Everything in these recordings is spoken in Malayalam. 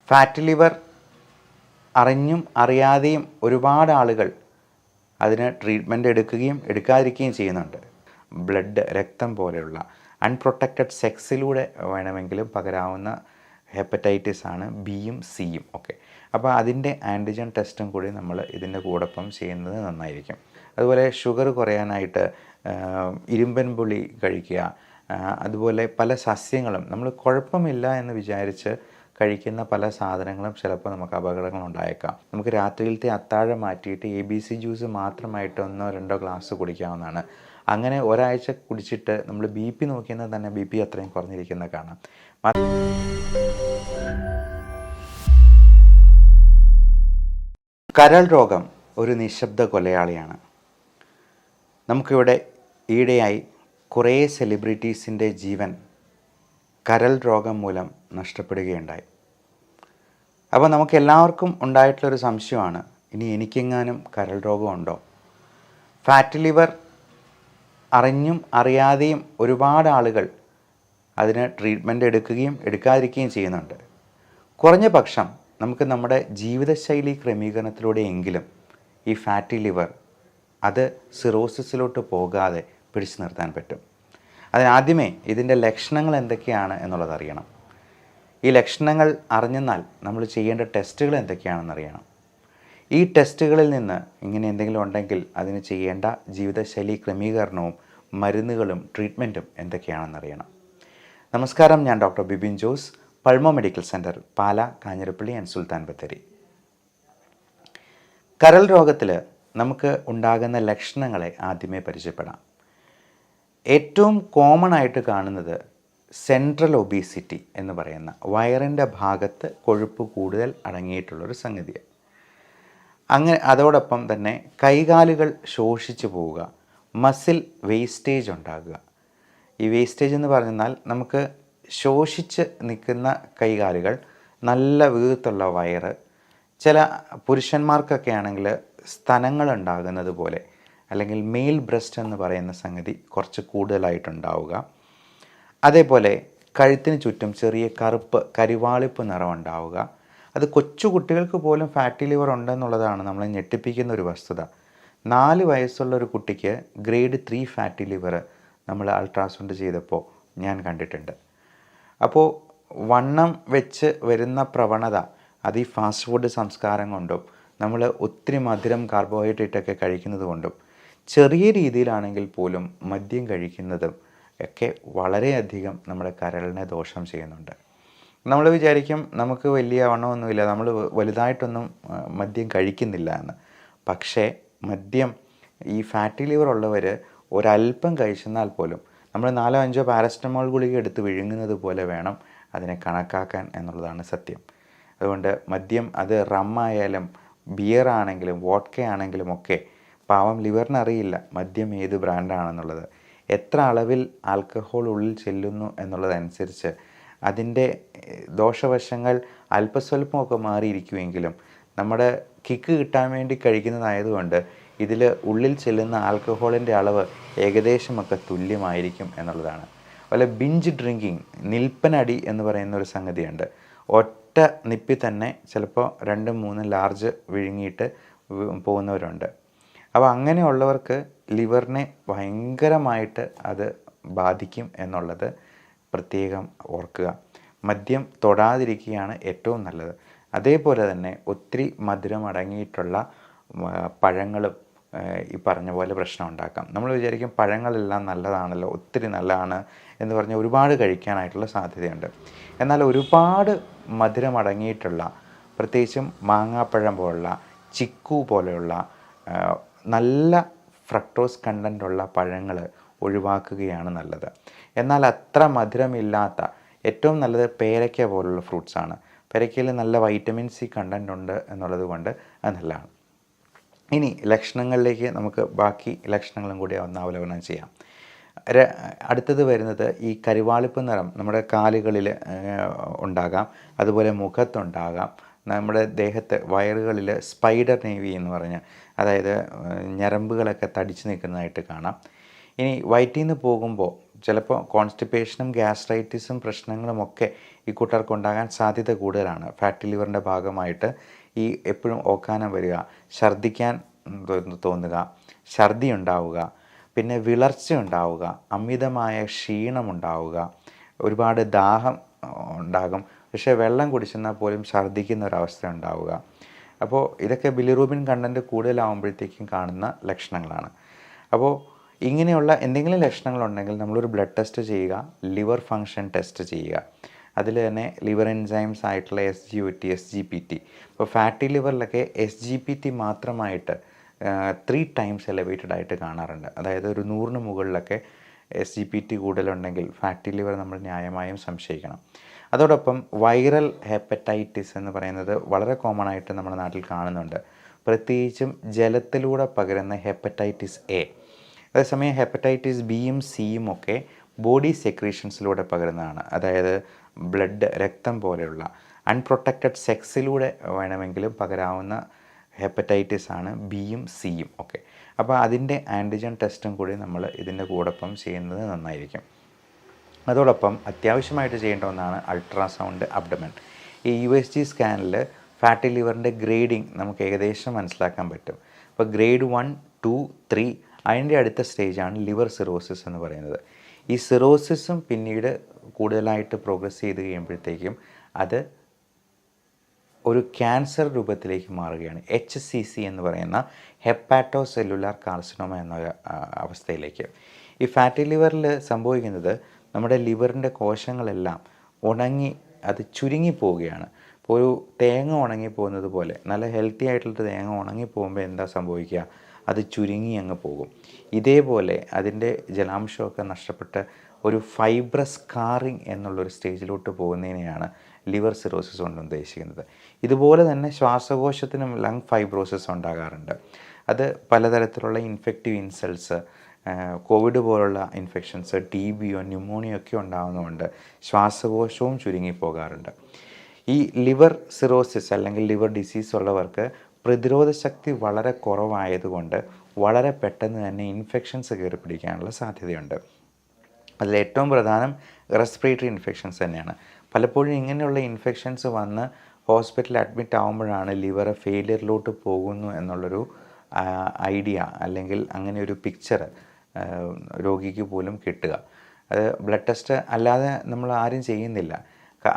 ഫാറ്റ് ലിവർ അറിഞ്ഞും അറിയാതെയും ഒരുപാട് ആളുകൾ അതിന് ട്രീറ്റ്മെൻറ്റ് എടുക്കുകയും എടുക്കാതിരിക്കുകയും ചെയ്യുന്നുണ്ട്. രക്തം പോലെയുള്ള അൺപ്രൊട്ടക്റ്റഡ് സെക്സിലൂടെ വേണമെങ്കിലും പകരാവുന്ന ഹെപ്പറ്റൈറ്റിസ് ആണ് ബിയും സിയും ഒക്കെ. അപ്പോൾ അതിൻ്റെ ആൻറ്റിജൻ ടെസ്റ്റും കൂടി നമ്മൾ ഇതിൻ്റെ കൂടൊപ്പം ചെയ്യുന്നത് നന്നായിരിക്കും. അതുപോലെ ഷുഗർ കുറയാനായിട്ട് ഇരുമ്പൻ പുളി കഴിക്കുക, അതുപോലെ പല സസ്യങ്ങളും നമ്മൾ കുഴപ്പമില്ല എന്ന് വിചാരിച്ച് കഴിക്കുന്ന പല സാധനങ്ങളും ചിലപ്പോൾ നമുക്ക് അപകടങ്ങൾ ഉണ്ടായേക്കാം. നമുക്ക് രാത്രിയിലത്തെ അത്താഴം മാറ്റിയിട്ട് ABC ജ്യൂസ് മാത്രമായിട്ട് 1-2 ഗ്ലാസ് കുടിക്കാവുന്നതാണ്. അങ്ങനെ ഒരാഴ്ച കുടിച്ചിട്ട് നമ്മൾ BP നോക്കിയാൽ തന്നെ BP അത്രയും കുറഞ്ഞിരിക്കുന്നത് കാണാം. കരൾ രോഗം ഒരു നിശബ്ദ കൊലയാളിയാണ്. നമുക്കിവിടെ ഈയിടെയായി കുറേ സെലിബ്രിറ്റീസിൻ്റെ ജീവൻ കരൾ രോഗം മൂലം നഷ്ടപ്പെടുകയുണ്ടായി. അപ്പോൾ നമുക്ക് എല്ലാവർക്കും ഉണ്ടായിട്ടുള്ളൊരു സംശയമാണ്, ഇനി എനിക്കെങ്ങാനും കരൾ രോഗമുണ്ടോ? ഫാറ്റ് ലിവർ അറിഞ്ഞും അറിയാതെയും ഒരുപാട് ആളുകൾ അതിന് ട്രീറ്റ്മെൻറ്റ് എടുക്കുകയും എടുക്കാതിരിക്കുകയും ചെയ്യുന്നുണ്ട്. കുറഞ്ഞ പക്ഷം നമുക്ക് നമ്മുടെ ജീവിതശൈലി ക്രമീകരണത്തിലൂടെയെങ്കിലും ഈ ഫാറ്റി ലിവർ അത് സിറോസിസിലോട്ട് പോകാതെ പിടിച്ചു നിർത്താൻ പറ്റും. അതിനാദ്യമേ ഇതിൻ്റെ ലക്ഷണങ്ങൾ എന്തൊക്കെയാണ് എന്നുള്ളത് അറിയണം. ഈ ലക്ഷണങ്ങൾ അറിഞ്ഞെന്നാൽ നമ്മൾ ചെയ്യേണ്ട ടെസ്റ്റുകൾ എന്തൊക്കെയാണെന്നറിയണം. ഈ ടെസ്റ്റുകളിൽ നിന്ന് ഇങ്ങനെ എന്തെങ്കിലും ഉണ്ടെങ്കിൽ അതിന് ചെയ്യേണ്ട ജീവിതശൈലി ക്രമീകരണവും മരുന്നുകളും ട്രീറ്റ്മെൻറ്റും എന്തൊക്കെയാണെന്നറിയണം. നമസ്കാരം, ഞാൻ doctor Bibin Jose, pulmo medical centre, Pala, Kanjirappally and Sultan Bathery. കരൾ രോഗത്തിൽ നമുക്ക് ഉണ്ടാകുന്ന ലക്ഷണങ്ങളെ ആദ്യമേ പരിചയപ്പെടാം. ഏറ്റവും കോമൺ ആയിട്ട് കാണുന്നത് സെൻട്രൽ ഒബീസിറ്റി എന്ന് പറയുന്ന വയറിൻ്റെ ഭാഗത്ത് കൊഴുപ്പ് കൂടുതൽ അടങ്ങിയിട്ടുള്ളൊരു സംഗതിയാണ്. അതോടൊപ്പം തന്നെ കൈകാലുകൾ ശോഷിച്ചു പോവുക, മസിൽ വേസ്റ്റേജ് ഉണ്ടാകുക. ഈ വേസ്റ്റേജ് എന്ന് പറഞ്ഞാൽ നമുക്ക് ശോഷിച്ച് നിൽക്കുന്ന കൈകാലുകൾ, നല്ല വീർത്തുള്ള വയറ്, ചില പുരുഷന്മാർക്കൊക്കെ ആണെങ്കിൽ സ്തനങ്ങളുണ്ടാകുന്നത് പോലെ, അല്ലെങ്കിൽ മെയിൽ ബ്രസ്റ്റ് എന്ന് പറയുന്ന സംഗതി കുറച്ച് കൂടുതലായിട്ടുണ്ടാവുക. അതേപോലെ കഴുത്തിന് ചുറ്റും ചെറിയ കരിവാളിപ്പ് നിറം ഉണ്ടാവുക. അത് കൊച്ചു കുട്ടികൾക്ക് പോലും ഫാറ്റി ലിവർ ഉണ്ടെന്നുള്ളതാണ് നമ്മളെ ഞെട്ടിപ്പിക്കുന്ന ഒരു വസ്തുത. 4 വയസ്സുള്ള ഒരു കുട്ടിക്ക് ഗ്രേഡ് 3 ഫാറ്റി ലിവർ നമ്മൾ അൾട്രാസൗണ്ട് ചെയ്തപ്പോൾ ഞാൻ കണ്ടിട്ടുണ്ട്. അപ്പോൾ വണ്ണം വെച്ച് വരുന്ന പ്രവണത അത് ഈ ഫാസ്റ്റ് ഫുഡ് സംസ്കാരം കൊണ്ടും നമ്മൾ ഒത്തിരി മധുരം, കാർബോഹൈഡ്രേറ്റൊക്കെ കഴിക്കുന്നത് കൊണ്ടും ചെറിയ രീതിയിലാണെങ്കിൽ പോലും മദ്യം കഴിക്കുന്നതും ഒക്കെ വളരെയധികം നമ്മുടെ കരളിനെ ദോഷം ചെയ്യുന്നുണ്ട്. നമ്മൾ വിചാരിക്കും നമുക്ക് വലിയ വണ്ണമൊന്നുമില്ല, നമ്മൾ വലുതായിട്ടൊന്നും മദ്യം കഴിക്കുന്നില്ല എന്ന്. പക്ഷേ മദ്യം ഈ ഫാറ്റി ലിവർ ഉള്ളവർ ഒരല്പം കഴിച്ചെന്നാൽ പോലും നമ്മൾ 4-5 പാരസ്റ്റമോൾ ഗുളിക എടുത്ത് വിഴുങ്ങുന്നത് പോലെ വേണം അതിനെ കണക്കാക്കാൻ എന്നുള്ളതാണ് സത്യം. അതുകൊണ്ട് മദ്യം അത് റമ്മായാലും ബിയർ ആണെങ്കിലും വോഡ്ക ആണെങ്കിലും ഒക്കെ പാവം ലിവറിനറിയില്ല മദ്യം ഏത് ബ്രാൻഡാണെന്നുള്ളത്. എത്ര അളവിൽ ആൽക്കഹോൾ ഉള്ളിൽ ചെല്ലുന്നു എന്നുള്ളതനുസരിച്ച് അതിൻ്റെ ദോഷവശങ്ങൾ അല്പസ്വല്പമൊക്കെ മാറിയിരിക്കുമെങ്കിലും നമ്മുടെ കിക്ക് കിട്ടാൻ വേണ്ടി കഴിക്കുന്നതായതുകൊണ്ട് ഇതിൽ ഉള്ളിൽ ചെല്ലുന്ന ആൽക്കഹോളിൻ്റെ അളവ് ഏകദേശമൊക്കെ തുല്യമായിരിക്കും എന്നുള്ളതാണ്. അതുപോലെ ബിഞ്ച് ഡ്രിങ്കിങ്, നിൽപ്പനടി എന്ന് പറയുന്ന ഒരു സംഗതിയുണ്ട്. ഒറ്റ നിപ്പിൽ തന്നെ ചിലപ്പോൾ 2-3 ലാർജ് വിഴുങ്ങിയിട്ട് പോകുന്നവരുണ്ട്. അപ്പോൾ അങ്ങനെയുള്ളവർക്ക് ലിവറിനെ ഭയങ്കരമായിട്ട് അത് ബാധിക്കും എന്നുള്ളത് പ്രത്യേകം ഓർക്കുക. മദ്യം തൊടാതിരിക്കുകയാണ് ഏറ്റവും നല്ലത്. അതേപോലെ തന്നെ ഒത്തിരി മധുരം അടങ്ങിയിട്ടുള്ള പഴങ്ങളും ഈ പറഞ്ഞ പോലെ പ്രശ്നം ഉണ്ടാക്കാം. നമ്മൾ വിചാരിക്കും പഴങ്ങളെല്ലാം നല്ലതാണല്ലോ, ഒത്തിരി നല്ലതാണ് എന്ന് പറഞ്ഞ് ഒരുപാട് കഴിക്കാനായിട്ടുള്ള സാധ്യതയുണ്ട്. എന്നാൽ ഒരുപാട് മധുരം അടങ്ങിയിട്ടുള്ള, പ്രത്യേകിച്ചും മാങ്ങാപ്പഴം പോലുള്ള, ചിക്കു പോലെയുള്ള നല്ല ഫ്രക്ടോസ് കണ്ടൻ്റുള്ള പഴങ്ങൾ ഒഴിവാക്കുകയാണ് നല്ലത്. എന്നാൽ അത്ര മധുരമില്ലാത്ത ഏറ്റവും നല്ലത് പേരയ്ക്ക പോലുള്ള ഫ്രൂട്ട്സാണ്. പേരയ്ക്കയിൽ നല്ല വൈറ്റമിൻ സി കണ്ടൻ്റ് ഉണ്ട് എന്നുള്ളത് കൊണ്ട് അത് നല്ലതാണ്. ഇനി ലക്ഷണങ്ങളിലേക്ക് നമുക്ക് ബാക്കി ലക്ഷണങ്ങളും കൂടി ഒന്ന് അവലോകനം ചെയ്യാം. അടുത്തത് വരുന്നത് ഈ കരിവാളിപ്പ് നിറം നമ്മുടെ കാലുകളിൽ ഉണ്ടാകാം, അതുപോലെ മുഖത്തുണ്ടാകാം, നമ്മുടെ ദേഹത്ത് വയറുകളിൽ സ്പൈഡർ നേവി എന്ന് പറഞ്ഞ്, അതായത് ഞരമ്പുകളൊക്കെ തടിച്ച് നിൽക്കുന്നതായിട്ട് കാണാം. ഇനി വയറ്റിൽ നിന്ന് പോകുമ്പോൾ ചിലപ്പോൾ കോൺസ്റ്റിപ്പേഷനും ഗ്യാസ്ട്രൈറ്റിസും പ്രശ്നങ്ങളുമൊക്കെ ഈ കൂട്ടർക്ക് ഉണ്ടാകാൻ സാധ്യത കൂടുതലാണ്. ഫാറ്റി ലിവറിൻ്റെ ഭാഗമായിട്ട് ഈ എപ്പോഴും ഓക്കാനം വരിക, ഛർദ്ദിക്കാൻ തോന്നുക, ഛർദി ഉണ്ടാവുക, പിന്നെ വിളർച്ച ഉണ്ടാവുക, അമിതമായ ക്ഷീണമുണ്ടാവുക, ഒരുപാട് ദാഹം ഉണ്ടാകും, പക്ഷേ വെള്ളം കുടിച്ചെന്നാൽ പോലും ഛർദ്ദിക്കുന്ന ഒരവസ്ഥ ഉണ്ടാവുക. അപ്പോൾ ഇതൊക്കെ ബിലിറൂബിൻ കണ്ടൻറ്റ് കൂടുതലാവുമ്പോഴത്തേക്കും കാണുന്ന ലക്ഷണങ്ങളാണ്. അപ്പോൾ ഇങ്ങനെയുള്ള എന്തെങ്കിലും ലക്ഷണങ്ങളുണ്ടെങ്കിൽ നമ്മളൊരു ബ്ലഡ് ടെസ്റ്റ് ചെയ്യുക, ലിവർ ഫങ്ഷൻ ടെസ്റ്റ് ചെയ്യുക. അതിൽ തന്നെ ലിവർ എൻസൈംസ് ആയിട്ടുള്ള SGOT, SGPT. ഇപ്പോൾ ഫാറ്റി ലിവറിലൊക്കെ SGPT മാത്രമായിട്ട് 3 times എലവേറ്റഡ് ആയിട്ട് കാണാറുണ്ട്. അതായത് ഒരു 100ന് മുകളിലൊക്കെ SGPT കൂടുതലുണ്ടെങ്കിൽ ഫാറ്റി ലിവർ നമ്മൾ ന്യായമായും സംശയിക്കണം. അതോടൊപ്പം വൈറൽ ഹെപ്പറ്റൈറ്റിസ് എന്ന് പറയുന്നത് വളരെ കോമൺ ആയിട്ട് നമ്മുടെ നാട്ടിൽ കാണുന്നുണ്ട്. പ്രത്യേകിച്ചും ജലത്തിലൂടെ പകരുന്ന ഹെപ്പറ്റൈറ്റിസ് A. അതേസമയം ഹെപ്പറ്റൈറ്റിസ് ബിയും സിയും ഒക്കെ ബോഡി സെക്രീഷൻസിലൂടെ പകരുന്നതാണ്. അതായത് ബ്ലഡ്, രക്തം പോലെയുള്ള അൺപ്രൊട്ടക്റ്റഡ് സെക്സിലൂടെ വേണമെങ്കിലും പകരാവുന്ന ഹെപ്പറ്റൈറ്റിസ് ആണ് ബിയും സിയും ഒക്കെ. അപ്പോൾ അതിൻ്റെ ആൻറ്റിജൻ ടെസ്റ്റും കൂടി നമ്മൾ ഇതിൻ്റെ കൂടൊപ്പം ചെയ്യുന്നത് നന്നായിരിക്കും. അതോടൊപ്പം അത്യാവശ്യമായിട്ട് ചെയ്യേണ്ട ഒന്നാണ് അൾട്രാസൗണ്ട് അബ്ഡമൻ. ഈ USG സ്കാനിൽ ഫാറ്റി ലിവറിൻ്റെ ഗ്രേഡിങ് നമുക്ക് ഏകദേശം മനസ്സിലാക്കാൻ പറ്റും. അപ്പോൾ ഗ്രേഡ് 1, 2, 3 അതിൻ്റെ അടുത്ത സ്റ്റേജാണ് ലിവർ സിറോസിസ് എന്ന് പറയുന്നത്. ഈ സിറോസിസും പിന്നീട് കൂടുതലായിട്ട് പ്രോഗ്രസ് ചെയ്ത് കഴിയുമ്പോഴത്തേക്കും അത് ഒരു ക്യാൻസർ രൂപത്തിലേക്ക് മാറുകയാണ്. HCC എന്ന് പറയുന്ന ഹെപ്പാറ്റോ സെല്ലുലാർ കാർസിനോമ എന്ന അവസ്ഥയിലേക്ക്. ഈ ഫാറ്റി ലിവറിൽ സംഭവിക്കുന്നത് നമ്മുടെ ലിവറിൻ്റെ കോശങ്ങളെല്ലാം ഉണങ്ങി അത് ചുരുങ്ങിപ്പോവുകയാണ്. ഇപ്പോൾ ഒരു തേങ്ങ ഉണങ്ങിപ്പോകുന്നത് പോലെ, നല്ല ഹെൽത്തി ആയിട്ടുള്ള തേങ്ങ ഉണങ്ങിപ്പോകുമ്പോൾ എന്താ സംഭവിക്കുക? അത് ചുരുങ്ങി അങ്ങ് പോകും. ഇതേപോലെ അതിൻ്റെ ജലാംശമൊക്കെ നഷ്ടപ്പെട്ട് ഒരു ഫൈബ്രസ് സ്കാറിങ് എന്നുള്ളൊരു സ്റ്റേജിലോട്ട് പോകുന്നതിനെയാണ് ലിവർ സിറോസിസ് കൊണ്ട് ഉദ്ദേശിക്കുന്നത്. ഇതുപോലെ തന്നെ ശ്വാസകോശത്തിനും ലങ് ഫൈബ്രോസിസ് ഉണ്ടാകാറുണ്ട്. അത് പലതരത്തിലുള്ള ഇൻഫെക്റ്റീവ് ഇൻസൾട്ട്സ്, കോവിഡ് പോലുള്ള ഇൻഫെക്ഷൻസ്, TBയോ ന്യൂമോണിയോ ഒക്കെ ഉണ്ടാകുന്നതുകൊണ്ട് ശ്വാസകോശവും ചുരുങ്ങിപ്പോകാറുണ്ട്. ഈ ലിവർ സിറോസിസ് അല്ലെങ്കിൽ ലിവർ ഡിസീസ് ഉള്ളവർക്ക് പ്രതിരോധ ശക്തി വളരെ കുറവായതുകൊണ്ട് വളരെ പെട്ടെന്ന് തന്നെ ഇൻഫെക്ഷൻസ് കയറി പിടിക്കാനുള്ള സാധ്യതയുണ്ട്. അതിലേറ്റവും പ്രധാനം റെസ്പിറേറ്ററി ഇൻഫെക്ഷൻസ് തന്നെയാണ്. പലപ്പോഴും ഇങ്ങനെയുള്ള ഇൻഫെക്ഷൻസ് വന്ന് ഹോസ്പിറ്റലിൽ അഡ്മിറ്റ് ആകുമ്പോഴാണ് ലിവർ ഫെയിലിയറിലോട്ട് പോകുന്നു എന്നുള്ളൊരു ഐഡിയ അല്ലെങ്കിൽ അങ്ങനെ ഒരു പിക്ചർ രോഗിക്ക് പോലും കിട്ടുക. അത് ബ്ലഡ് ടെസ്റ്റ് അല്ലാതെ നമ്മൾ ആരും ചെയ്യുന്നില്ല.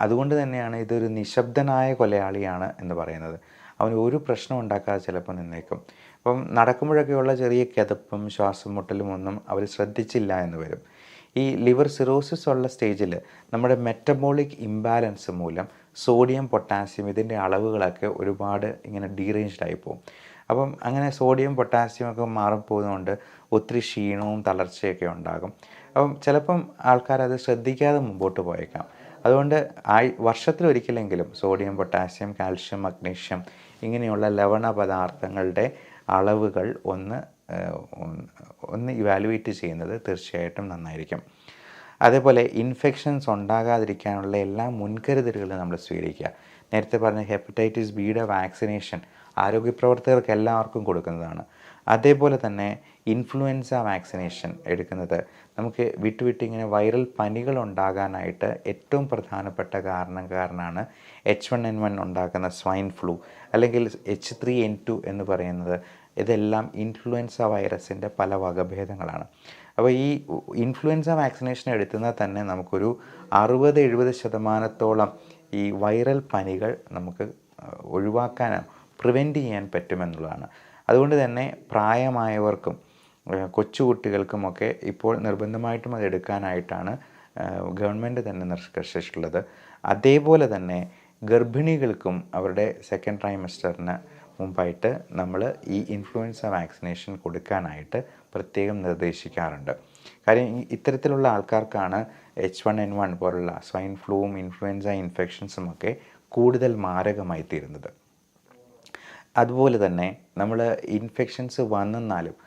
അതുകൊണ്ട് തന്നെയാണ് ഇതൊരു നിശബ്ദനായ കൊലയാളിയാണ് എന്ന് പറയുന്നത്. അവന് ഒരു പ്രശ്നം ഉണ്ടാക്കാതെ ചിലപ്പോൾ നിന്നേക്കും. അപ്പം നടക്കുമ്പോഴൊക്കെയുള്ള ചെറിയ കിതപ്പും ശ്വാസം മുട്ടലും ഒന്നും അവർ ശ്രദ്ധിച്ചില്ല എന്ന് വരും. ഈ ലിവർ സിറോസിസ് ഉള്ള സ്റ്റേജിൽ നമ്മുടെ മെറ്റബോളിക് ഇംബാലൻസ് മൂലം സോഡിയം, പൊട്ടാസ്യം ഇതിൻ്റെ അളവുകളൊക്കെ ഒരുപാട് ഇങ്ങനെ ഡീറേഞ്ച്ഡ് ആയി പോകും. അപ്പം അങ്ങനെ സോഡിയം, പൊട്ടാസ്യം ഒക്കെ മാറിപ്പോകുന്നതുകൊണ്ട് ഒത്തിരി ക്ഷീണവും തളർച്ചയൊക്കെ ഉണ്ടാകും. അപ്പം ചിലപ്പം ആൾക്കാരത് ശ്രദ്ധിക്കാതെ മുമ്പോട്ട് പോയേക്കാം. അതുകൊണ്ട് വർഷത്തിലൊരിക്കലെങ്കിലും സോഡിയം, പൊട്ടാസ്യം, കാൽഷ്യം, മഗ്നീഷ്യം ഇങ്ങനെയുള്ള ലവണ പദാർത്ഥങ്ങളുടെ അളവുകൾ ഒന്ന് ഇവാലുവേറ്റ് ചെയ്യുന്നത് തീർച്ചയായിട്ടും നന്നായിരിക്കും. അതേപോലെ ഇൻഫെക്ഷൻസ് ഉണ്ടാകാതിരിക്കാനുള്ള എല്ലാ മുൻകരുതലുകളും നമ്മൾ സ്വീകരിക്കുക. നേരത്തെ പറഞ്ഞ ഹെപ്പറ്റൈറ്റിസ് ബിയുടെ വാക്സിനേഷൻ ആരോഗ്യപ്രവർത്തകർക്ക് എല്ലാവർക്കും കൊടുക്കുന്നതാണ്. അതേപോലെ തന്നെ ഇൻഫ്ലുവൻസ വാക്സിനേഷൻ എടുക്കുന്നത് നമുക്ക് വിട്ടുവിട്ടിങ്ങനെ വൈറൽ പനികൾ ഉണ്ടാകാനായിട്ട് ഏറ്റവും പ്രധാനപ്പെട്ട കാരണമാണ് H1N1 ഉണ്ടാക്കുന്ന സ്വൈൻ ഫ്ലൂ അല്ലെങ്കിൽ H3N2 എന്ന് പറയുന്നത്. ഇതെല്ലാം ഇൻഫ്ലുവൻസ വൈറസിൻ്റെ പല വകഭേദങ്ങളാണ്. അപ്പോൾ ഈ ഇൻഫ്ലുവൻസ വാക്സിനേഷൻ എടുത്തുന്നാൽ തന്നെ നമുക്കൊരു 60-70% ഈ വൈറൽ പനികൾ നമുക്ക് ഒഴിവാക്കാനോ പ്രിവെൻറ്റ് ചെയ്യാൻ പറ്റുമെന്നുള്ളതാണ്. അതുകൊണ്ട് തന്നെ പ്രായമായവർക്കും കൊച്ചുകുട്ടികൾക്കുമൊക്കെ ഇപ്പോൾ നിർബന്ധമായിട്ടും അത് എടുക്കാനായിട്ടാണ് ഗവൺമെൻറ് തന്നെ നിർദ്ദേശിച്ചിട്ടുള്ളത്. അതേപോലെ തന്നെ ഗർഭിണികൾക്കും അവരുടെ സെക്കൻഡ് ട്രൈമസ്റ്ററിന് മുമ്പായിട്ട് നമ്മൾ ഈ ഇൻഫ്ലുവൻസ വാക്സിനേഷൻ കൊടുക്കാനായിട്ട് പ്രത്യേകം നിർദ്ദേശിക്കാറുണ്ട്. കാര്യം ഇത്തരത്തിലുള്ള ആൾക്കാർക്കാണ് H1N1 പോലുള്ള സ്വൈൻ ഫ്ലൂവും ഇൻഫ്ലുവൻസ ഇൻഫെക്ഷൻസും ഒക്കെ കൂടുതൽ മാരകമായി തീരുന്നത്. അതുപോലെ തന്നെ നമ്മൾ ഇൻഫെക്ഷൻസ് വന്നെന്നാലും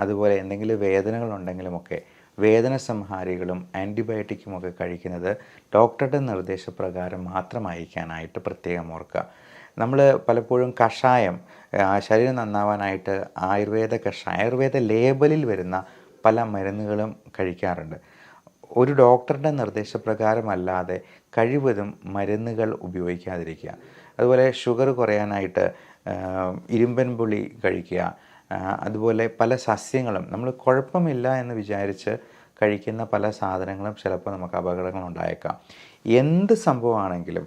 അതുപോലെ എന്തെങ്കിലും വേദനകളുണ്ടെങ്കിലുമൊക്കെ വേദന സംഹാരികളും ആൻറ്റിബയോട്ടിക്കുമൊക്കെ കഴിക്കുന്നത് ഡോക്ടറുടെ നിർദ്ദേശപ്രകാരം മാത്രമായിരിക്കാനായിട്ട് പ്രത്യേകം ഓർക്കുക. നമ്മൾ പലപ്പോഴും കഷായം ശരീരം നന്നാവാനായിട്ട് ആയുർവേദ ലേബലിൽ വരുന്ന പല മരുന്നുകളും കഴിക്കാറുണ്ട്. ഒരു ഡോക്ടറുടെ നിർദ്ദേശപ്രകാരമല്ലാതെ കഴിവതും മരുന്നുകൾ ഉപയോഗിക്കാതിരിക്കുക. അതുപോലെ ഷുഗർ കുറയാനായിട്ട് ഇരുമ്പൻ പുളി കഴിക്കുക. അതുപോലെ പല സസ്യങ്ങളും നമ്മൾ കുഴപ്പമില്ല എന്ന് വിചാരിച്ച് കഴിക്കുന്ന പല സാധനങ്ങളും ചിലപ്പോൾ നമുക്ക് അപകടങ്ങൾ ഉണ്ടായേക്കാം. എന്ത് സംഭവമാണെങ്കിലും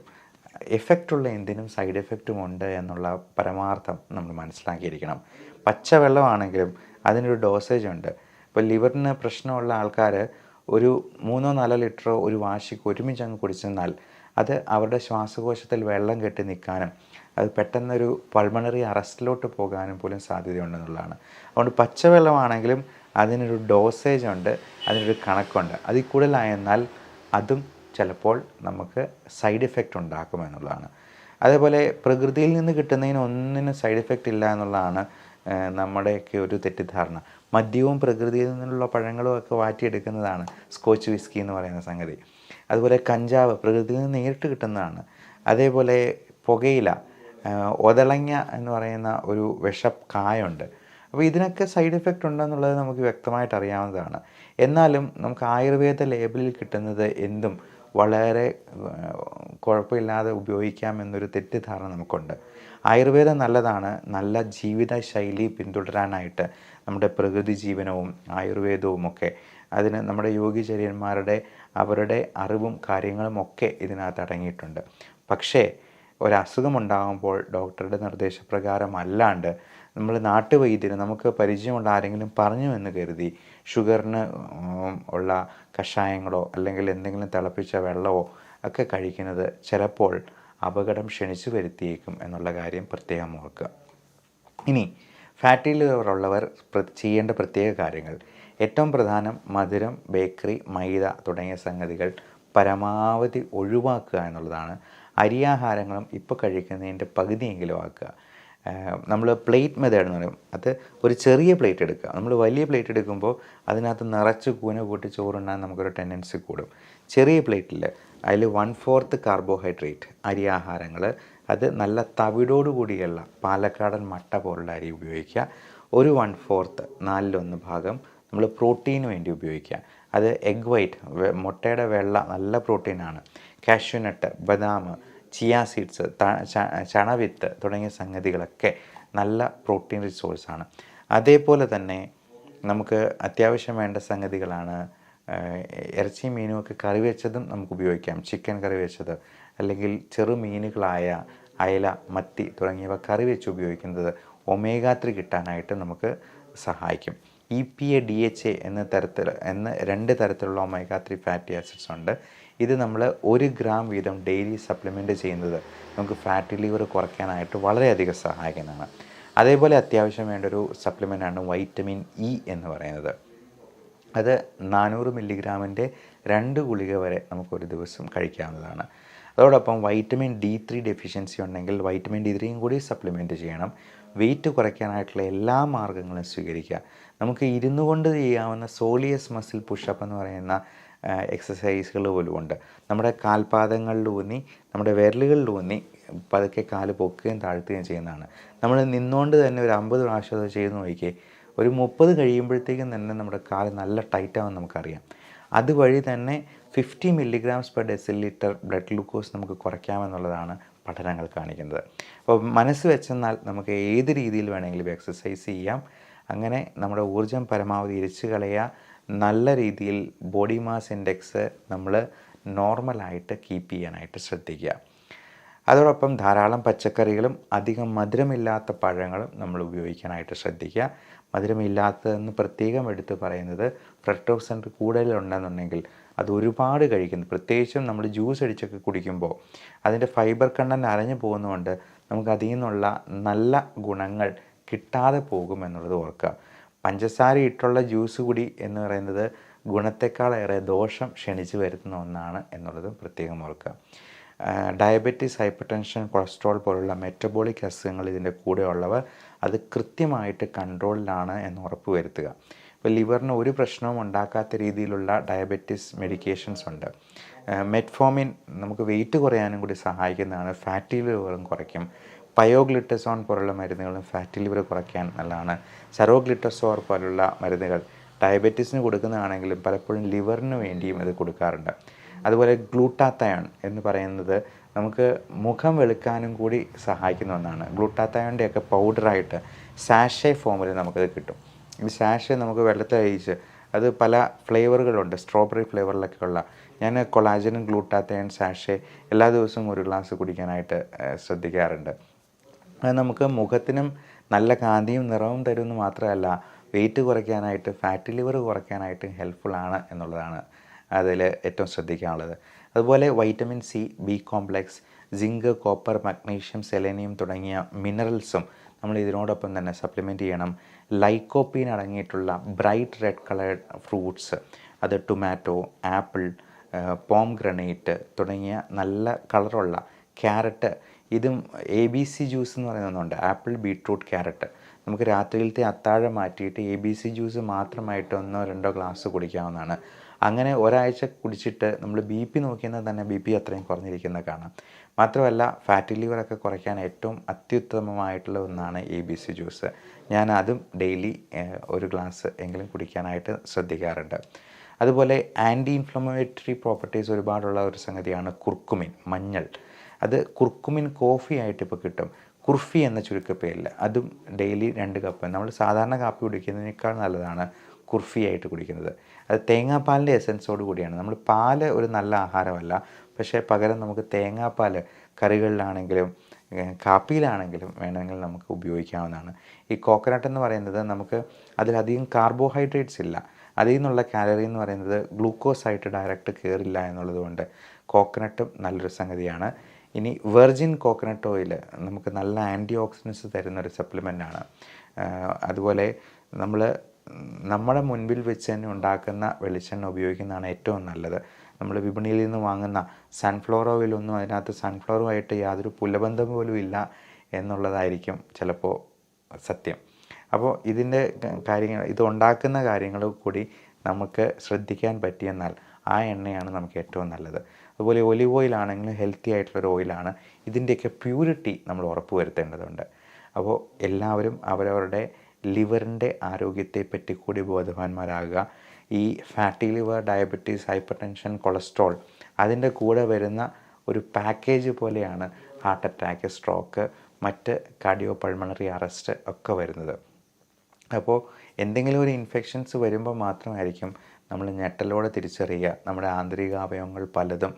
എഫക്റ്റുള്ള എന്തിനും സൈഡ് എഫക്റ്റും ഉണ്ട് എന്നുള്ള പരമാർത്ഥം നമ്മൾ മനസ്സിലാക്കിയിരിക്കണം. പച്ചവെള്ളമാണെങ്കിലും അതിനൊരു ഡോസേജ് ഉണ്ട്. ഇപ്പോൾ ലിവറിന് പ്രശ്നമുള്ള ആൾക്കാർ ഒരു 3-4 ലിറ്ററോ ഒരു വാശിക്ക് ഒരുമിച്ച് അങ്ങ് കുടിച്ചെന്നാൽ അത് അവരുടെ ശ്വാസകോശത്തിൽ വെള്ളം കെട്ടി നിൽക്കാനും അത് പെട്ടെന്നൊരു പൾമണറി അറസ്റ്റിലോട്ട് പോകാനും പോലും സാധ്യതയുണ്ടെന്നുള്ളതാണ്. അതുകൊണ്ട് പച്ചവെള്ളമാണെങ്കിലും അതിനൊരു ഡോസേജ് ഉണ്ട്, അതിനൊരു കണക്കുണ്ട്. അതിൽ കൂടുതലായെന്നാൽ അതും ചിലപ്പോൾ നമുക്ക് സൈഡ് എഫക്റ്റ് ഉണ്ടാക്കുമെന്നുള്ളതാണ്. അതേപോലെ പ്രകൃതിയിൽ നിന്ന് കിട്ടുന്നതിന് ഒന്നിനും സൈഡ് എഫക്റ്റ് ഇല്ല എന്നുള്ളതാണ് നമ്മുടെയൊക്കെ ഒരു തെറ്റിദ്ധാരണ. മദ്യവും പ്രകൃതിയിൽ നിന്നുള്ള പഴങ്ങളും ഒക്കെ വാറ്റിയെടുക്കുന്നതാണ് സ്കോച്ച് വിസ്കി എന്ന് പറയുന്ന സംഗതി. അതുപോലെ കഞ്ചാവ് പ്രകൃതിയിൽ നിന്ന് നേരിട്ട് കിട്ടുന്നതാണ്. അതേപോലെ പുകയില, ഒതളങ്ങ എന്ന് പറയുന്ന ഒരു വിഷക്കായുണ്ട്. അപ്പോൾ ഇതിനൊക്കെ സൈഡ് എഫക്റ്റ് ഉണ്ടെന്നുള്ളത് നമുക്ക് വ്യക്തമായിട്ട് അറിയാവുന്നതാണ്. എന്നാലും നമുക്ക് ആയുർവേദ ലേബലിൽ കിട്ടുന്നത് എന്തും വളരെ കുഴപ്പമില്ലാതെ ഉപയോഗിക്കാം എന്നൊരു തെറ്റിദ്ധാരണ നമുക്കുണ്ട്. ആയുർവേദം നല്ലതാണ്. നല്ല ജീവിത ശൈലി പിന്തുടരാനായിട്ട് നമ്മുടെ പ്രകൃതി ജീവനവും ആയുർവേദവും ഒക്കെ അതിന് നമ്മുടെ യോഗിചര്യന്മാരുടെ അവരുടെ അറിവും കാര്യങ്ങളും ഒക്കെ ഇതിനകത്ത് അടങ്ങിയിട്ടുണ്ട്. പക്ഷേ ഒരസുഖമുണ്ടാകുമ്പോൾ ഡോക്ടറുടെ നിർദ്ദേശപ്രകാരം അല്ലാണ്ട് നമ്മൾ നാട്ടുവൈദ്യന് നമുക്ക് പരിചയമുള്ള ആരെങ്കിലും പറഞ്ഞു എന്ന് കരുതി ഷുഗറിന് ഉള്ള കഷായങ്ങളോ അല്ലെങ്കിൽ എന്തെങ്കിലും തിളപ്പിച്ച വെള്ളമോ ഒക്കെ കഴിക്കുന്നത് ചിലപ്പോൾ അപകടം ക്ഷണിച്ചു വരുത്തിയേക്കും എന്നുള്ള കാര്യം പ്രത്യേകം ഓർക്കുക. ഇനി ഫാറ്റി ലിവർ ഉള്ളവർ ചെയ്യേണ്ട പ്രത്യേക കാര്യങ്ങൾ: ഏറ്റവും പ്രധാനം മധുരം, ബേക്കറി, മൈദ തുടങ്ങിയ സംഗതികൾ പരമാവധി ഒഴിവാക്കുക എന്നുള്ളതാണ്. അരിയാഹാരങ്ങളും ഇപ്പോൾ കഴിക്കുന്നതിൻ്റെ പകുതിയെങ്കിലും ആക്കുക. നമ്മൾ പ്ലേറ്റ് മെത്തേഡ് എന്ന് പറയും. അത് ഒരു ചെറിയ പ്ലേറ്റ് എടുക്കുക. നമ്മൾ വലിയ പ്ലേറ്റ് എടുക്കുമ്പോൾ അതിനകത്ത് നിറച്ച് കൂന കൂട്ടി ചോറുണ്ണാൻ നമുക്കൊരു ടെൻഡൻസി കൂടും. ചെറിയ പ്ലേറ്റിൽ അതിൽ 1/4 കാർബോഹൈഡ്രേറ്റ് അരിയാഹാരങ്ങൾ, അത് നല്ല തവിടോടുകൂടിയുള്ള പാലക്കാടൻ മട്ട പോലുള്ള അരി ഉപയോഗിക്കുക. ഒരു 1/4 4/1 ഭാഗം നമ്മൾ പ്രോട്ടീന് വേണ്ടി ഉപയോഗിക്കുക. അത് എഗ് വൈറ്റ്, മുട്ടയുടെ വെള്ള നല്ല പ്രോട്ടീനാണ്. കാഷ്യൂനട്ട്, ബദാം, ചിയ സീഡ്സ്, ചണവിത്ത് തുടങ്ങിയ സംഗതികളൊക്കെ നല്ല പ്രോട്ടീൻ റിസോഴ്സാണ്. അതേപോലെ തന്നെ നമുക്ക് അത്യാവശ്യം വേണ്ട സംഗതികളാണ് ഇറച്ചി മീനുമൊക്കെ കറി വെച്ചതും നമുക്ക് ഉപയോഗിക്കാം. ചിക്കൻ കറി വെച്ചത് അല്ലെങ്കിൽ ചെറു മീനുകളായ അയല, മത്തി തുടങ്ങിയവ കറി വെച്ച് ഉപയോഗിക്കുന്നത് ഒമേഗ 3 കിട്ടാനായിട്ട് നമുക്ക് സഹായിക്കും. EPA, DHA എന്ന 2 തരത്തിലുള്ള ഒമേഗ 3 ഫാറ്റി ആസിഡ്സ് ഉണ്ട്. ഇത് നമ്മൾ 1 ഗ്രാം വീതം ഡെയിലി സപ്ലിമെൻറ്റ് ചെയ്യുന്നത് നമുക്ക് ഫാറ്റി ലിവർ കുറയ്ക്കാനായിട്ട് വളരെയധികം സഹായിക്കുന്നതാണ്. അതേപോലെ അത്യാവശ്യം വേണ്ട ഒരു സപ്ലിമെൻ്റാണ് വൈറ്റമിൻ ഇ എന്ന് പറയുന്നത്. അത് 400 മില്ലിഗ്രാമിൻ്റെ 2 ഗുളിക വരെ നമുക്കൊരു ദിവസം കഴിക്കാവുന്നതാണ്. അതോടൊപ്പം വൈറ്റമിൻ D3 ഡെഫിഷ്യൻസി ഉണ്ടെങ്കിൽ വൈറ്റമിൻ D3 കൂടി സപ്ലിമെൻറ്റ് ചെയ്യണം. വെയിറ്റ് കുറയ്ക്കാനായിട്ടുള്ള എല്ലാ മാർഗ്ഗങ്ങളും സ്വീകരിക്കുക. നമുക്ക് ഇരുന്നു കൊണ്ട് ചെയ്യാവുന്ന സോളിയസ് മസിൽ പുഷപ്പ് എന്ന് പറയുന്ന എക്സസൈസുകൾ പോലും ഉണ്ട്. നമ്മുടെ കാൽപാദങ്ങളിലൂന്നി നമ്മുടെ വിരലുകളിലൂന്നി പതുക്കെ കാല് പൊക്കുകയും താഴ്ത്തുകയും ചെയ്യുന്നതാണ്. നമ്മൾ നിന്നുകൊണ്ട് തന്നെ ഒരു 50 പ്രാവശ്യം അത് ചെയ്ത് നോക്കിയേ, ഒരു 30 കഴിയുമ്പോഴത്തേക്കും തന്നെ നമ്മുടെ കാല് നല്ല ടൈറ്റാകുമെന്ന് നമുക്കറിയാം. അതുവഴി തന്നെ 50 milligrams per decilitre blood glucose നമുക്ക് കുറയ്ക്കാമെന്നുള്ളതാണ് പഠനങ്ങൾ കാണിക്കുന്നത്. അപ്പോൾ മനസ്സ് വെച്ചെന്നാൽ നമുക്ക് ഏത് രീതിയിൽ വേണമെങ്കിലും എക്സസൈസ് ചെയ്യാം. അങ്ങനെ നമ്മുടെ ഊർജ്ജം പരമാവധി ഇരിച്ചു കളയുക. നല്ല രീതിയിൽ ബോഡി മാസ് ഇൻഡെക്സ് നമ്മൾ നോർമലായിട്ട് കീപ്പ് ചെയ്യാനായിട്ട് ശ്രദ്ധിക്കുക. അതോടൊപ്പം ധാരാളം പച്ചക്കറികളും അധികം മധുരമില്ലാത്ത പഴങ്ങളും നമ്മൾ ഉപയോഗിക്കാനായിട്ട് ശ്രദ്ധിക്കുക. മധുരമില്ലാത്തതെന്ന് പ്രത്യേകം എടുത്ത് പറയുന്നത് ഫ്രക്ടോസ് കൂടുതലുണ്ടെന്നുണ്ടെങ്കിൽ അത് ഒരുപാട് കഴിക്കുന്നത്, പ്രത്യേകിച്ചും നമ്മൾ ജ്യൂസ് അടിച്ചൊക്കെ കുടിക്കുമ്പോൾ അതിൻ്റെ ഫൈബർ കണ്ടൻറ്റ് അരഞ്ഞു പോകുന്നതുകൊണ്ട് നമുക്ക് അതിൽ നിന്നുള്ള നല്ല ഗുണങ്ങൾ കിട്ടാതെ പോകുമെന്നുള്ളത് ഓർക്കുക. പഞ്ചസാര ഇട്ടുള്ള ജ്യൂസ് കുടി എന്ന് പറയുന്നത് ഗുണത്തെക്കാളേറെ ദോഷം ക്ഷണിച്ചു വരുത്തുന്ന ഒന്നാണ് എന്നുള്ളതും പ്രത്യേകം ഓർക്കുക. ഡയബറ്റീസ്, ഹൈപ്പർ ടെൻഷൻ, കൊളസ്ട്രോൾ പോലുള്ള മെറ്റബോളിക് അസുഖങ്ങൾ ഇതിൻ്റെ കൂടെ ഉള്ളവർ അത് കൃത്യമായിട്ട് കൺട്രോളിലാണ് എന്ന് ഉറപ്പ് വരുത്തുക. ഇപ്പോൾ ലിവറിന് ഒരു പ്രശ്നവും ഉണ്ടാക്കാത്ത രീതിയിലുള്ള ഡയബറ്റീസ് മെഡിക്കേഷൻസ് ഉണ്ട്. മെറ്റ്ഫോമിൻ നമുക്ക് വെയിറ്റ് കുറയാനും കൂടി സഹായിക്കുന്നതാണ്. ഫാറ്റി ലിവറും കുറയ്ക്കും. പയോഗ്ലിറ്റസോൺ പോലുള്ള മരുന്നുകളും ഫാറ്റി ലിവർ കുറയ്ക്കാൻ നല്ലതാണ്. സറോഗ്ലിറ്റസോർ പോലുള്ള മരുന്നുകൾ ഡയബറ്റീസിന് കൊടുക്കുന്നതാണെങ്കിലും പലപ്പോഴും ലിവറിന് വേണ്ടിയും ഇത് കൊടുക്കാറുണ്ട്. അതുപോലെ ഗ്ലൂട്ടാത്തയോൺ എന്ന് പറയുന്നത് നമുക്ക് മുഖം വെളുക്കാനും കൂടി സഹായിക്കുന്ന ഒന്നാണ്. ഗ്ലൂട്ടാത്തയോണിൻ്റെയൊക്കെ പൗഡറായിട്ട് സാഷേ ഫോമിൽ നമുക്കത് കിട്ടും. ഈ സാഷേ നമുക്ക് വെള്ളത്തിൽ അരിയിച്ച്, അത് പല ഫ്ലേവറുകളുണ്ട്, സ്ട്രോബെറി ഫ്ലേവറിലൊക്കെ ഉള്ള. ഞാൻ കൊളാജനും ഗ്ലൂട്ടാത്തയോൺ സാഷേ എല്ലാ ദിവസവും ഒരു ഗ്ലാസ് കുടിക്കാനായിട്ട് ശ്രദ്ധിക്കാറുണ്ട്. അത് നമുക്ക് മുഖത്തിനും നല്ല കാന്തിയും നിറവും തരുമെന്ന് മാത്രമല്ല, വെയിറ്റ് കുറയ്ക്കാനായിട്ട്, ഫാറ്റി ലിവർ കുറയ്ക്കാനായിട്ട് ഹെൽപ്ഫുള്ളാണ് എന്നുള്ളതാണ് അതിൽ ഏറ്റവും ശ്രദ്ധിക്കാനുള്ളത്. അതുപോലെ vitamin C, B complex, zinc, copper, magnesium, selenium തുടങ്ങിയ മിനറൽസും നമ്മൾ ഇതിനോടൊപ്പം തന്നെ സപ്ലിമെൻറ്റ് ചെയ്യണം. ലൈക്കോപ്പീൻ അടങ്ങിയിട്ടുള്ള ബ്രൈറ്റ് റെഡ് കളേർഡ് ഫ്രൂട്ട്സ്, അത് ടൊമാറ്റോ, ആപ്പിൾ, പോംഗ്രനേറ്റ് തുടങ്ങിയ നല്ല കളറുള്ള ക്യാരറ്റ്, ഇതും ABC ജ്യൂസ് എന്ന് പറയുന്ന ഒന്നുണ്ട്. ആപ്പിൾ, ബീട്രൂട്ട്, ക്യാരറ്റ് നമുക്ക് രാത്രിയിലത്തെ അത്താഴം മാറ്റിയിട്ട് ABC ജ്യൂസ് മാത്രമായിട്ട് 1-2 ഗ്ലാസ് കുടിക്കാവുന്നതാണ്. അങ്ങനെ ഒരാഴ്ച കുടിച്ചിട്ട് നമ്മൾ BP നോക്കിയാൽ തന്നെ BP അത്രയും കുറഞ്ഞിരിക്കുന്നത് കാണാം. മാത്രമല്ല ഫാറ്റി ലിവറൊക്കെ കുറയ്ക്കാൻ ഏറ്റവും അത്യുത്തമമായിട്ടുള്ള ഒന്നാണ് ABC ജ്യൂസ്. ഞാൻ അതും ഡെയിലി 1 ഗ്ലാസ് എങ്കിലും കുടിക്കാനായിട്ട് ശ്രദ്ധിക്കാറുണ്ട്. അതുപോലെ ആൻറ്റി ഇൻഫ്ലമേറ്ററി പ്രോപ്പർട്ടീസ് ഒരുപാടുള്ള ഒരു സംഗതിയാണ് കുർക്കുമിൻ, മഞ്ഞൾ. അത് കുർക്കുമിൻ കോഫി ആയിട്ട് ഇപ്പോൾ കിട്ടും, കുർഫി എന്ന ചുരുക്കപ്പേരിൽ. അതും ഡെയിലി 2 കപ്പ്. നമ്മൾ സാധാരണ കാപ്പി കുടിക്കുന്നതിനേക്കാൾ നല്ലതാണ് കുർഫി ആയിട്ട് കുടിക്കുന്നത്. അത് തേങ്ങാപ്പാലിൻ്റെ എസൻസോട് കൂടിയാണ്. നമ്മൾ പാല് ഒരു നല്ല ആഹാരമല്ല, പക്ഷേ പകരം നമുക്ക് തേങ്ങാപ്പാൽ കറികളിലാണെങ്കിലും കാപ്പിയിലാണെങ്കിലും വേണമെങ്കിൽ നമുക്ക് ഉപയോഗിക്കാവുന്നതാണ്. ഈ കോക്കനട്ട് എന്ന് പറയുന്നത് നമുക്ക് അതിലധികം കാർബോഹൈഡ്രേറ്റ്സ് ഇല്ല. അതിൽ നിന്നുള്ള കാലറി എന്ന് പറയുന്നത് ഗ്ലൂക്കോസായിട്ട് ഡയറക്റ്റ് കയറില്ല എന്നുള്ളതുകൊണ്ട് കോക്കനട്ടും നല്ലൊരു സംഗതിയാണ്. ഇനി വെർജിൻ കോക്കനട്ട് ഓയിൽ നമുക്ക് നല്ല ആൻറ്റി ഓക്സിഡൻസ് തരുന്നൊരു സപ്ലിമെൻ്റാണ്. അതുപോലെ നമ്മുടെ മുൻപിൽ വെച്ച് തന്നെ ഉണ്ടാക്കുന്ന വെളിച്ചെണ്ണ ഉപയോഗിക്കുന്നതാണ് ഏറ്റവും നല്ലത്. നമ്മൾ വിപണിയിൽ നിന്ന് വാങ്ങുന്ന സൺഫ്ലവർ ഓയിലൊന്നും അതിനകത്ത് സൺഫ്ലവറുമായിട്ട് യാതൊരു പുലബന്ധം പോലും ഇല്ല എന്നുള്ളതായിരിക്കും ചിലപ്പോൾ സത്യം. അപ്പോൾ ഇതിൻ്റെ കാര്യങ്ങൾ, ഇത് ഉണ്ടാക്കുന്ന കാര്യങ്ങൾ കൂടി നമുക്ക് ശ്രദ്ധിക്കാൻ പറ്റിയെന്നാൽ ആ എണ്ണയാണ് നമുക്ക് ഏറ്റവും നല്ലത്. അതുപോലെ ഒലിവ് ഓയിലാണെങ്കിലും ഹെൽത്തി ആയിട്ടുള്ളൊരു ഓയിലാണ്. ഇതിൻ്റെയൊക്കെ പ്യൂരിറ്റി നമ്മൾ ഉറപ്പ് വരുത്തേണ്ടതുണ്ട്. അപ്പോൾ എല്ലാവരും അവരവരുടെ ലിവറിൻ്റെ ആരോഗ്യത്തെപ്പറ്റി കൂടി ബോധവാന്മാരാകുക. ഈ fatty liver, diabetes, hyper tension, cholesterol അതിൻ്റെ കൂടെ വരുന്ന ഒരു പാക്കേജ് പോലെയാണ് ഹാർട്ട് അറ്റാക്ക്, സ്ട്രോക്ക്, മറ്റ് കാർഡിയോ പൾമണറി അറസ്റ്റ് ഒക്കെ വരുന്നത്. അപ്പോൾ എന്തെങ്കിലും ഒരു ഇൻഫെക്ഷൻസ് വരുമ്പോൾ മാത്രമായിരിക്കും നമ്മൾ ഞെട്ടലോടെ തിരിച്ചറിയുക നമ്മുടെ ആന്തരിക അവയവങ്ങൾ പലതും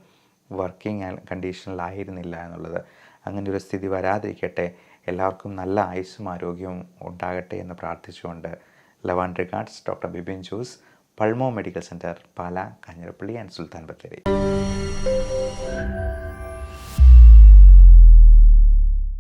വർക്കിംഗ് കണ്ടീഷനിലായിരുന്നില്ല എന്നുള്ളത്. അങ്ങനെ ഒരു സ്ഥിതി വരാതിരിക്കട്ടെ. എല്ലാവർക്കും നല്ല ആയുസ്സും ആരോഗ്യവും ഉണ്ടാകട്ടെ എന്ന് പ്രാർത്ഥിച്ചുകൊണ്ട് love and regards, doctor Bipin Jose, pulmo medical centre, Pala, Kanjirappally and Sultan Bathery.